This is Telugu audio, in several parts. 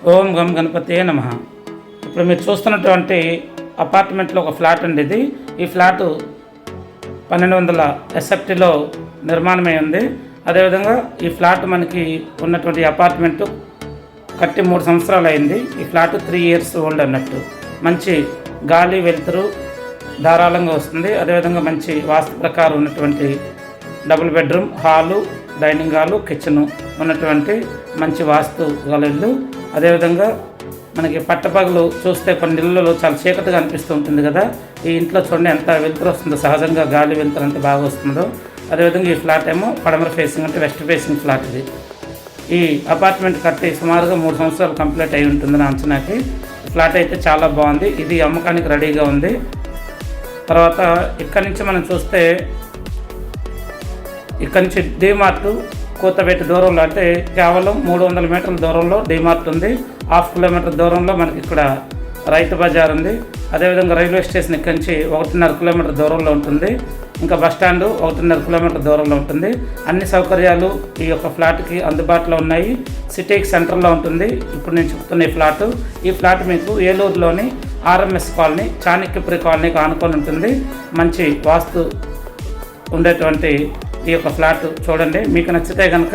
ఓం గం గణపతియే నమః. ఇప్పుడు మీరు చూస్తున్నటువంటి అపార్ట్మెంట్లో ఒక ఫ్లాట్ అండి ఇది. ఈ ఫ్లాటు 1200 ఎస్ఎఫ్టీలో నిర్మాణమై ఉంది. అదేవిధంగా ఈ ఫ్లాట్ మనకి ఉన్నటువంటి అపార్ట్మెంటు కట్టి 3 సంవత్సరాలు అయింది. ఈ ఫ్లాట్ 3 years ఓల్డ్ అన్నట్టు. మంచి గాలి వెలుతురు ధారాళంగా వస్తుంది. అదేవిధంగా మంచి వాస్తు ప్రకారం ఉన్నటువంటి double bedroom, hall, dining hall, kitchen ఉన్నటువంటి మంచి వాస్తు గల ఇల్లు. అదేవిధంగా మనకి పట్టపగలు చూస్తే కొన్ని ఇళ్ళలో చాలా చీకటిగా అనిపిస్తూ ఉంటుంది కదా. ఈ ఇంట్లో చూడండి ఎంత వెలుతురు వస్తుందో, సహజంగా గాలి వెలుతురు ఎంత బాగా వస్తుందో. అదేవిధంగా ఈ ఫ్లాట్ ఏమో పడమర ఫేసింగ్ అంటే వెస్ట్ ఫేసింగ్ ఫ్లాట్ ఇది. ఈ అపార్ట్మెంట్ కట్టి సుమారుగా 3 సంవత్సరాలు కంప్లీట్ అయి ఉంటుంది నా అంచనాకి. ఫ్లాట్ అయితే చాలా బాగుంది. ఇది అమ్మకానికి రెడీగా ఉంది. తర్వాత ఇక్కడి నుంచి మనం చూస్తే ఇక్కడి నుంచి డీమార్ట్ కూతబెట్టి దూరంలో, అంటే కేవలం 300 మీటర్ల దూరంలో డీమార్ట్ ఉంది. 1/2 కిలోమీటర్ దూరంలో మనకి ఇక్కడ రైతు బజార్ ఉంది. అదేవిధంగా రైల్వే స్టేషన్ ఇక్కడి నుంచి 1.5 కిలోమీటర్ దూరంలో ఉంటుంది. ఇంకా బస్టాండు 1.5 కిలోమీటర్ దూరంలో ఉంటుంది. అన్ని సౌకర్యాలు ఈ యొక్క ఫ్లాట్కి అందుబాటులో ఉన్నాయి. సిటీకి సెంటర్లో ఉంటుంది ఇప్పుడు నేను చెప్తున్న ఈ ఫ్లాటు. ఈ ఫ్లాట్ మీకు ఏలూరులోని ఆర్ఎంఎస్ కాలనీ, చాణక్యపురి కాలనీకి ఆనుకొని ఉంటుంది. మంచి వాస్తు ఉండేటువంటి ఈ యొక్క ఫ్లాట్ చూడండి. మీకు నచ్చితే కనుక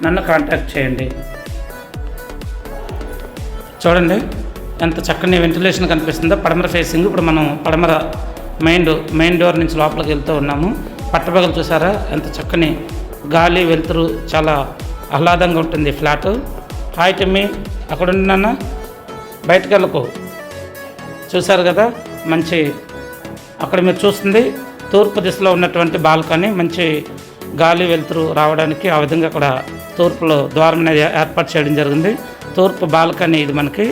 నన్ను కాంటాక్ట్ చేయండి. చూడండి ఎంత చక్కని వెంటిలేషన్ కనిపిస్తుందో. పడమర ఫేసింగ్. ఇప్పుడు మనం పడమర మెయిన్ డోర్ నుంచి లోపలికి వెళ్తూ ఉన్నాము. పట్టపగలు చూసారా ఎంత చక్కని గాలి వెలుతురు, చాలా ఆహ్లాదంగా ఉంటుంది ఈ ఫ్లాటు. హాయ్ టిమ్మి, అక్కడ ఉన్నానా, బయటకు వెళ్ళకు. చూసారు కదా, మంచి అక్కడ మీరు చూస్తుంది తూర్పు దిశలో ఉన్నటువంటి బాల్కనీ. మంచి గాలి వెలుతురు రావడానికి ఆ విధంగా అక్కడ తూర్పులో ద్వారం అనేది ఏర్పాటు చేయడం జరిగింది. తూర్పు బాల్కనీ ఇది మనకి.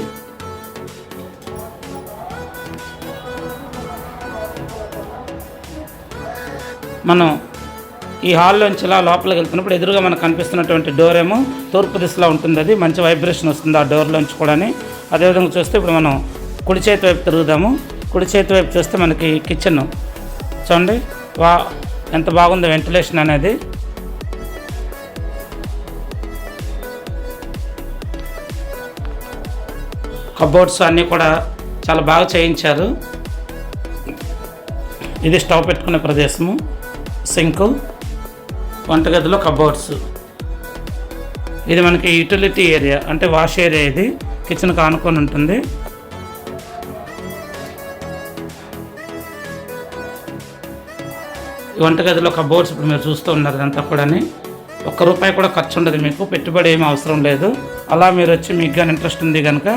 మనం ఈ హాల్లోంచి ఇలా లోపలికి వెళ్తున్నప్పుడు ఎదురుగా మనకు కనిపిస్తున్నటువంటి డోర్ ఏమో తూర్పు దిశలో ఉంటుంది. అది మంచి వైబ్రేషన్ వస్తుంది ఆ డోర్లోంచి కూడా. అదేవిధంగా చూస్తే ఇప్పుడు మనం కుడి చేతి వైపు తిరుగుదాము. కుడి చేతి వైపు చూస్తే మనకి కిచెన్ చూడండి. ఎంత బాగుందో వెంటిలేషన్ అనేది. కబోర్డ్స్ అన్నీ కూడా చాలా బాగా చేయించారు. ఇది స్టవ్ పెట్టుకునే ప్రదేశము, సింకు, వంటగదిలో కబోర్డ్స్. ఇది మనకి యూటిలిటీ ఏరియా అంటే వాష్ ఏరియా. ఇది కిచెన్కి ఆనుకొని ఉంటుంది. ఈ వంటగదిలో కబోర్డ్స్ ఇప్పుడు మీరు చూస్తూ ఉన్నారు. ఇదంతా కూడా ₹1 కూడా ఖర్చు ఉండదు. మీకు పెట్టుబడి ఏమీ అవసరం లేదు. అలా మీరు వచ్చి మీకు కానీ ఇంట్రెస్ట్ ఉంది కనుక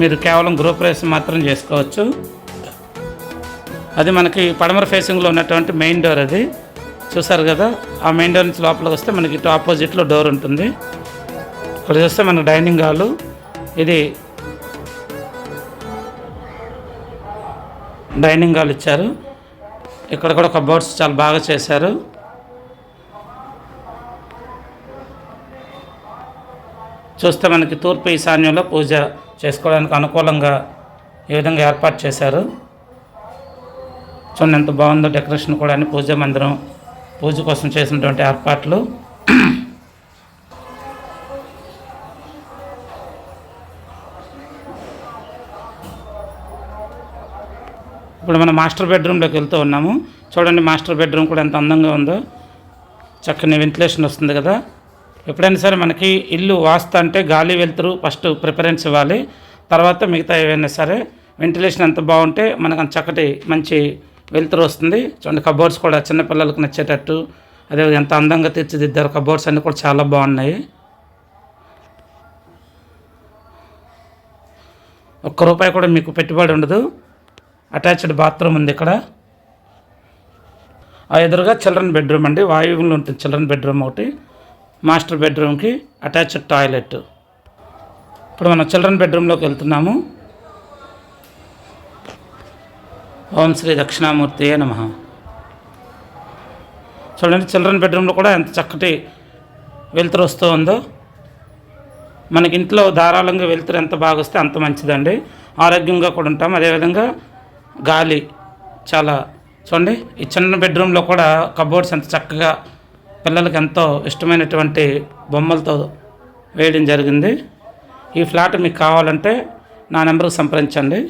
మీరు కేవలం గృహప్రవేశం మాత్రం చేసుకోవచ్చు. అది మనకి పడమర ఫేసింగ్లో ఉన్నటువంటి మెయిన్ డోర్. అది చూసారు కదా. ఆ మెయిన్ డోర్ నుంచి లోపలికి వస్తే మనకి ఇటు ఆపోజిట్లో డోర్ ఉంటుంది. ఇక్కడ చూస్తే మనకు డైనింగ్ హాలు. ఇది డైనింగ్ హాల్ ఇచ్చారు. ఇక్కడ కూడా కబోర్డ్స్ చాలా బాగా చేశారు. చూస్తే మనకి తూర్పు ఈశాన్యంలో పూజ చేసుకోవడానికి అనుకూలంగా ఈ విధంగా ఏర్పాటు చేశారు. చూడండి ఎంత బాగుందో డెకరేషన్ కూడా. పూజా మందిరం, పూజ కోసం చేసినటువంటి ఏర్పాట్లు. ఇప్పుడు మనం మాస్టర్ బెడ్రూమ్లోకి వెళ్తూ ఉన్నాము. చూడండి మాస్టర్ బెడ్రూమ్ కూడా ఎంత అందంగా ఉందో. చక్కని వెంటిలేషన్ వస్తుంది కదా. ఎప్పుడైనా సరే మనకి ఇల్లు వాస్తు అంటే గాలి వెలుతురు ఫస్ట్ ప్రిఫరెన్స్ ఇవ్వాలి. తర్వాత మిగతా ఏవైనా సరే వెంటిలేషన్ ఎంత బాగుంటే మనకు అంత చక్కటి మంచి వెలుతురు వస్తుంది. చూడండి కబోర్డ్స్ కూడా చిన్నపిల్లలకు నచ్చేటట్టు అదేవిధంగా ఎంత అందంగా తీర్చిదిద్దారు. కబోర్డ్స్ అన్నీ కూడా చాలా బాగున్నాయి. ₹1 కూడా మీకు పెట్టుబడి ఉండదు. అటాచ్డ్ బాత్రూమ్ ఉంది ఇక్కడ. ఆ ఎదురుగా చిల్డ్రన్ బెడ్రూమ్ అండి. వాయువులో ఉంటుంది చిల్డ్రన్ బెడ్రూమ్ ఒకటి. మాస్టర్ బెడ్రూమ్కి అటాచ్డ్ టాయిలెట్. ఇప్పుడు మనం చిల్డ్రన్ బెడ్రూమ్లోకి వెళ్తున్నాము. ఓం శ్రీ దక్షిణామూర్తియే నమః. చూడండి చిల్డ్రన్ బెడ్రూమ్లో కూడా ఎంత చక్కటి వెలుతురు వస్తూ ఉందో. మనకి ఇంట్లో ధారాళంగా వెలుతురు ఎంత బాగా వస్తే అంత మంచిదండి. ఆరోగ్యంగా కూడా ఉంటాం. అదేవిధంగా గాలి చాలా చూడండి. ఈ చిన్న బెడ్రూమ్లో కూడా కబోర్డ్స్ ఎంత చక్కగా పిల్లలకి ఎంతో ఇష్టమైనటువంటి బొమ్మలతో వేయడం జరిగింది. ఈ ఫ్లాట్ మీకు కావాలంటే నా నెంబర్కి సంప్రదించండి.